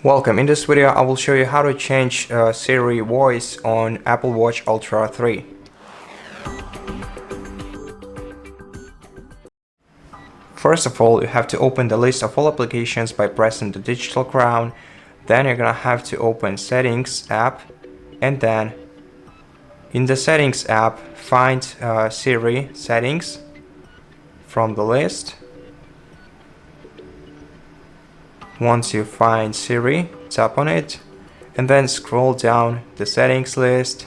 Welcome. In this video I will show you how to change Siri Voice on Apple Watch Ultra 3. First of all, you have to open the list of all applications by pressing the digital crown. Then you're gonna have to open Settings app, and then in the Settings app find Siri settings from the list. Once you find Siri, tap on it and then scroll down the settings list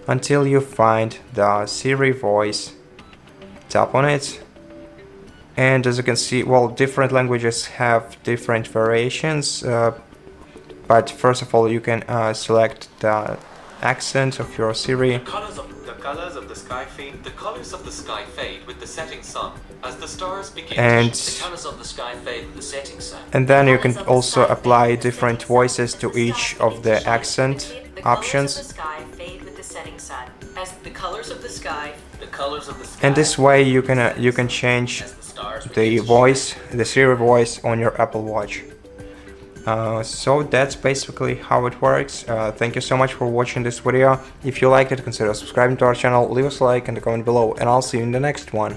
until you find the Siri Voice. Tap on it, and as you can see, well, different languages have different variations, but first of all you can select the accent of your Siri. The colors of the sky fade. The colors of the sky fade with the setting sun. As the stars begin And the colors of the sky fade with the setting sun. And then you can also apply different voices to each of the accent options. And this way you can change the voice, the Siri voice on your Apple Watch. So that's basically how it works. Thank you so much for watching this video. If you liked it, consider subscribing to our channel, leave us a like and a comment below, and I'll see you in the next one.